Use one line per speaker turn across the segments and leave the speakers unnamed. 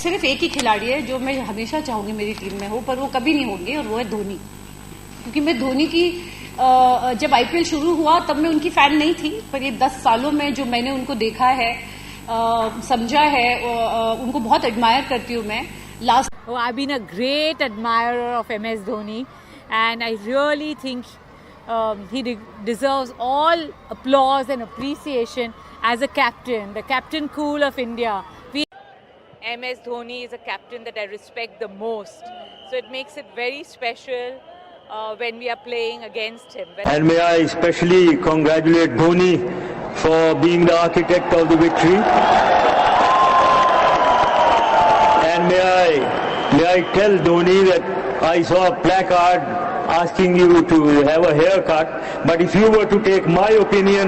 सिर्फ एक ही खिलाड़ी है जो मैं हमेशा चाहूंगी मेरी टीम में हो, पर वो कभी नहीं होंगे, और वो है धोनी। क्योंकि मैं धोनी की जब आईपीएल शुरू हुआ तब मैं उनकी फैन नहीं थी, पर ये 10 सालों में जो मैंने उनको देखा है, समझा है, उनको बहुत एडमायर करती हूँ मैं।
I've been a great admirer of MS Dhoni, and I really think he deserves all applause and appreciation as a captain, the captain cool of India. MS Dhoni is a captain that I respect the most, so it makes it very special when we are playing against him.
And may I especially congratulate Dhoni for being the architect of the victory. And may I tell Dhoni that I saw a placard asking you to have a haircut, but if you were to take my opinion,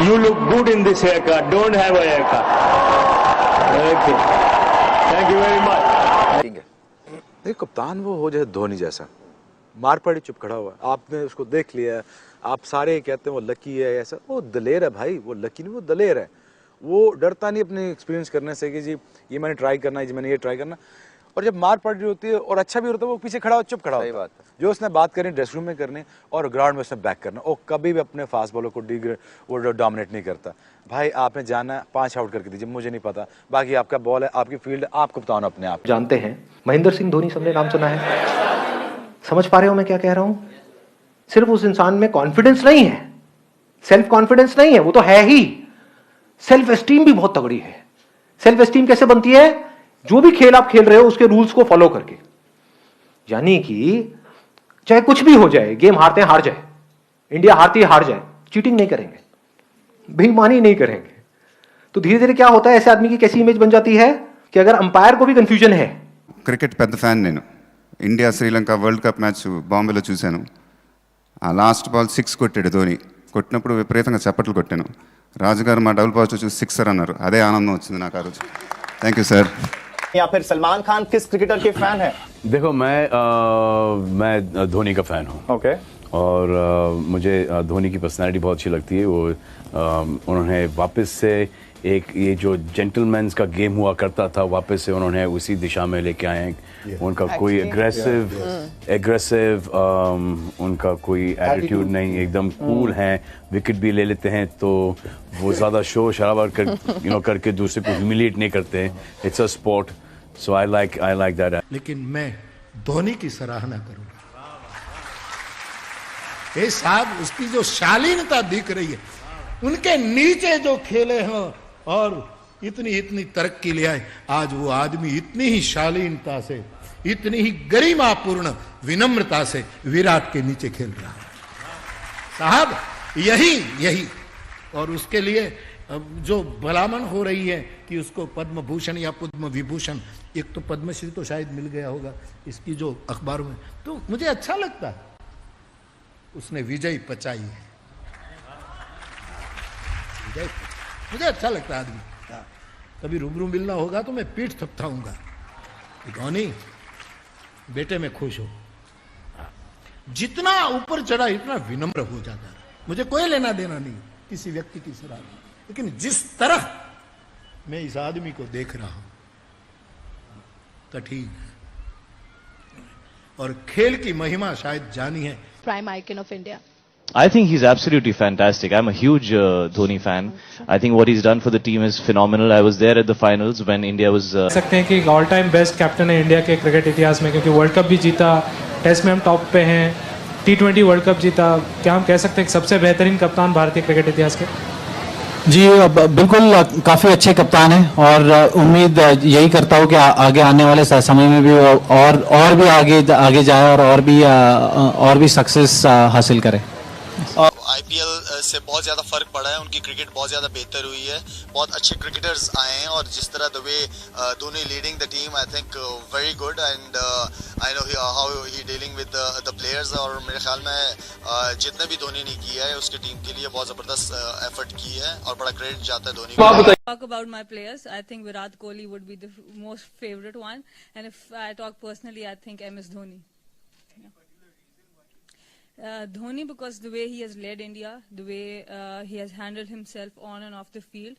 you look good in this haircut. Don't have a haircut. Okay. Thank you very much.
एक कप्तान वो हो जैसे धोनी जैसा, मार पड़ी चुप खड़ा हुआ। आपने उसको देख लिया, आप सारे कहते हैं वो लकी है, ऐसा वो दलेर है भाई, वो लकी नहीं, वो दलेर है। वो डरता नहीं अपने एक्सपीरियंस करने से कि जी ये मैंने ट्राई करना है, जी मैंने ये ट्राई करना। और जब मार पड़ रही होती है और अच्छा भी होता है, वो पीछे खड़ा हो, चुप खड़ा होता है। जो उसने बात करनी ड्रेस रूम में करनी और ग्राउंड में उसने बैक करना, और कभी भी अपने फास्ट बॉलर को वो डोमिनेट नहीं करता। भाई आपने जाना 5 आउट करके दीजिए, मुझे नहीं पता, बाकी आपका बॉल है, आपकी फील्ड, आप कप्तान अपने आप
जानते हैं। महेंद्र सिंह धोनी सबने नाम सुना है, समझ पा रहे हो मैं क्या कह रहा हूं? सिर्फ उस इंसान में कॉन्फिडेंस नहीं है, सेल्फ कॉन्फिडेंस नहीं है, वो तो है ही, सेल्फ एस्टीम भी बहुत तगड़ी है। सेल्फ एस्टीम कैसे बनती है? जो भी खेल आप खेल रहे हो उसके रूल्स को फॉलो करके, यानी कि चाहे कुछ भी हो जाए, गेम हारते हैं हार जाए, इंडिया हारती है हार जाए, चीटिंग नहीं करेंगे, बेईमानी नहीं करेंगे। तो धीरे धीरे क्या होता है, ऐसे आदमी की कैसी इमेज बन जाती है कि अगर अंपायर को भी कंफ्यूजन है।
క్రికెట్ పెద్ద ఫ్యాన్ నేను. India Sri Lanka world cup match బాంబేలో చూశాను. ఆ లాస్ట్ బాల్ 6 కొట్టాడు ధోని. కొట్టినప్పుడు విపరీతంగా చప్పట్లు కొట్టాను. రాజుగారు మా డబుల్ పాజిటివ్ చూసి 6 అన్నారు. అదే ఆనందం వచ్చింది నాకు ఆ రోజు. Thank you sir.
या फिर सलमान खान किस क्रिकेटर के फैन है?
देखो मैं धोनी का फैन हूँ।
ओके।
और मुझे धोनी की पर्सनालिटी बहुत अच्छी लगती है। वो उन्होंने वापस से एक ये जो जेंटलमैन्स का गेम हुआ करता था, वापस से उन्होंने उसी दिशा में लेके आए हैं। उनका कोई एग्रेसिव उनका कोई एटीट्यूड नहीं, एकदम कूल हैं। विकेट भी ले लेते हैं तो वो ज़्यादा शोर शराबा करके दूसरे को ह्यूमिलिएट नहीं करते। It's a sport, so I like that.
लेकिन मैं धोनी की सराहना करूंगा। ये साहब उसकी जो शालीनता दिख रही है, उनके नीचे जो खेले हैं और इतनी तरक्की ले आए, आज वो आदमी इतनी ही शालीनता से, इतनी ही गरिमापूर्ण विनम्रता से विराट के नीचे खेल रहा है साहब। यही और उसके लिए जो भलामन हो रही है कि उसको पद्म भूषण या पद्म विभूषण, एक तो पद्मश्री तो शायद मिल गया होगा इसकी जो अखबारों में, तो मुझे अच्छा लगता है। उसने विजय पचाई है, मुझे अच्छा लगता है आदमी। कभी रूबरू मिलना होगा तो मैं पीठ थपथाऊंगा। धोनी बेटे में खुश हो, जितना ऊपर चढ़ा इतना विनम्र हो जाता है। मुझे कोई लेना देना नहीं किसी व्यक्ति की सलाह, लेकिन जिस तरह मैं इस आदमी को देख रहा हूं, कठिन और खेल की महिमा शायद जानी है।
Prime icon of India.
I think he's absolutely fantastic. I'm a huge Dhoni fan. I think what he's done for the team is phenomenal. I was there at the finals when India was.
सकते हैं कि all time best captain है India के cricket इतिहास में, क्योंकि world cup भी जीता, टेस्ट में हम टॉप पे हैं, T20 वर्ल्ड कप जीता। क्या हम कह सकते हैं कि सबसे बेहतरीन कप्तान भारतीय क्रिकेट इतिहास के?
जी बिल्कुल, काफ़ी अच्छे कप्तान हैं और उम्मीद यही करता हूँ कि आगे आने वाले समय में भी और भी आगे जाए और भी सक्सेस हासिल करें।
आईपीएल से बहुत ज़्यादा फ़र्क पड़ा है, उनकी क्रिकेट बहुत ज़्यादा बेहतर हुई है, बहुत अच्छे क्रिकेटर्स आए हैं और जिस तरह the way Dhoni leading the team, I think very good and I know how he dealing with the players. और मेरे ख्याल में जितने भी धोनी ने किया है उसकी टीम के लिए बहुत ज़बरदस्त एफर्ट की है और बड़ा क्रेडिट जाता है धोनी को।
Talk about my players, I think Virat Kohli would be the most favorite one, and if I talk personally, I think MS Dhoni. Dhoni, because the way he has led India, the way he has handled himself on and off the field,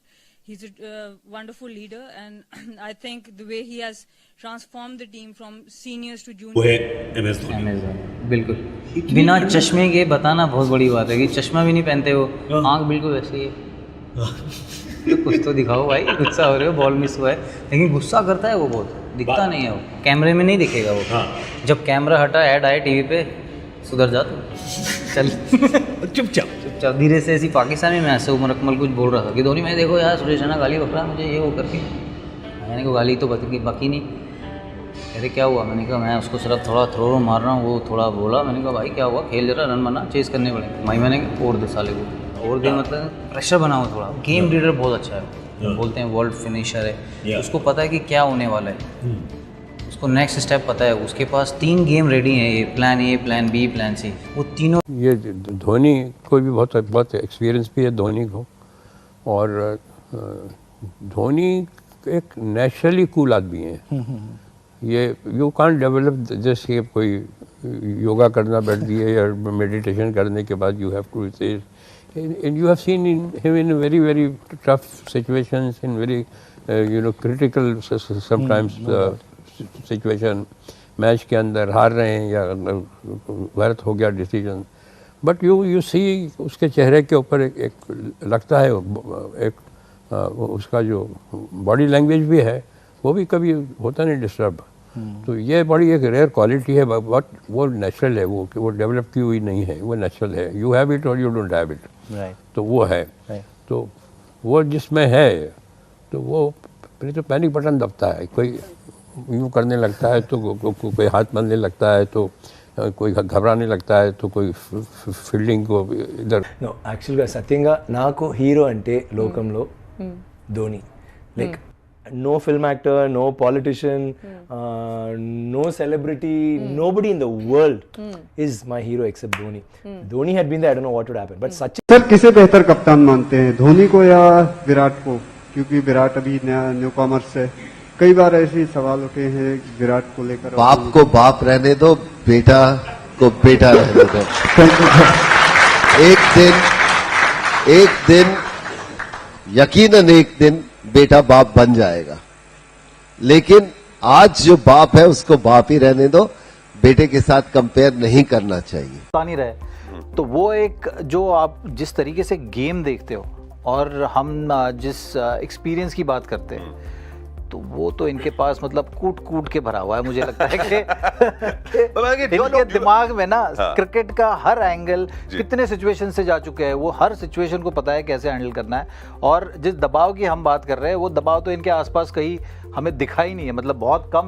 He's a wonderful leader, and I think the way he has transformed the team from seniors to
वो है
juniors.
MS Dhoni.
बिल्कुल, बिना चश्मे के बताना बहुत बड़ी बात है कि चश्मा भी नहीं पहनते वो, आंख बिल्कुल वैसी है। तो कुछ तो दिखाओ भाई, गुस्सा हो रहे हो, बॉल मिस हुआ है, लेकिन गुस्सा करता है वो बहुत, दिखता नहीं है वो, कैमरे में नहीं दिखेगा वो। जब कैमरा हटा, ऐड आए टीवी पे, सुधर जा तू, चल चुपचाप। धीरे से ऐसी पाकिस्तानी मैच से उमर अकमल कुछ बोल रहा था कि धोनी मैं देखो यार सुरेश रैना गाली बक रहा है मुझे, ये वो करके। मैंने कहा गाली तो बाकी नहीं। अरे क्या हुआ? मैंने कहा मैं उसको सिर्फ थोड़ा थ्रो मार रहा हूँ, वो थोड़ा बोला। मैंने कहा भाई क्या हुआ, खेल जरा, रन बना, चेस करने पड़ेंगे। भाई मैंने कहा और दे साले को, और दे मतलब प्रेशर बनाओ थोड़ा। गेम रीडर बहुत अच्छा है, बोलते हैं वर्ल्ड फिनिशर है, उसको पता है कि क्या होने वाला है, उसको नेक्स्ट स्टेप पता है। उसके पास 3 गेम रेडी हैं, ये plan A, plan B, plan C, वो तीनों।
ये धोनी को भी बहुत एक्सपीरियंस भी है धोनी को, और धोनी एक नेचुरली कूल आदमी है। ये यू कांट डेवलप जैसे कोई योगा करना बैठ दिए या मेडिटेशन करने के बाद यू हैव टू से, you have seen him in very tough situations, in very critical sometimes situation, match के अंदर हार रहे हैं या गलत हो गया डिसीजन, बट यू सी उसके चेहरे के ऊपर एक लगता है एक उसका जो बॉडी लैंग्वेज भी है वो भी कभी होता नहीं डिस्टर्ब। तो ये बड़ी एक रेयर क्वालिटी है, बट वो नेचुरल है, वो डेवलप की हुई नहीं है, वो नेचुरल है। यू हैव इट और यू डोंट हैव इट, तो वो है। तो वो जिसमें है तो वो पहले तो पैनिक बटन दबता है, कोई यूँ करने लगता है तो कोई हाथ बांधने लगता है, तो कोई घबराने लगता है, तो कोई फील्डिंग को इधर।
నో యాక్చువల్గా సత్యంగా నాకు హీరో అంటే లోకంలో Dhoni. Like no film actor, no politician, no celebrity, nobody in the world is my hero except Dhoni. Dhoni had been there, I don't know what would happen, but such.
Sir किसे बेहतर कप्तान मानते हैं, धोनी को या विराट को? क्योंकि विराट अभी न्यू कॉमर्स है, कई बार ऐसे सवाल उठे हैं विराट को लेकर।
बाप को बाप रहने दो, बेटा को बेटा रहने दो। एक दिन यकीनन एक दिन बेटा बाप बन जाएगा, लेकिन आज जो बाप है उसको बाप ही रहने दो, बेटे के साथ कंपेयर नहीं करना चाहिए।
नहीं रहे तो वो एक जो आप जिस तरीके से गेम देखते हो और हम जिस एक्सपीरियंस की बात करते हैं, तो वो तो इनके पास मतलब कूट के भरा हुआ है। मुझे लगता है कि इनके दिमाग में ना क्रिकेट का हर एंगल कितने सिचुएशन से जा चुके हैं, वो हर सिचुएशन को पता है कैसे हैंडल करना है। और जिस दबाव की हम बात कर रहे हैं वो दबाव तो इनके आसपास कहीं हमें दिखा ही नहीं है, मतलब बहुत कम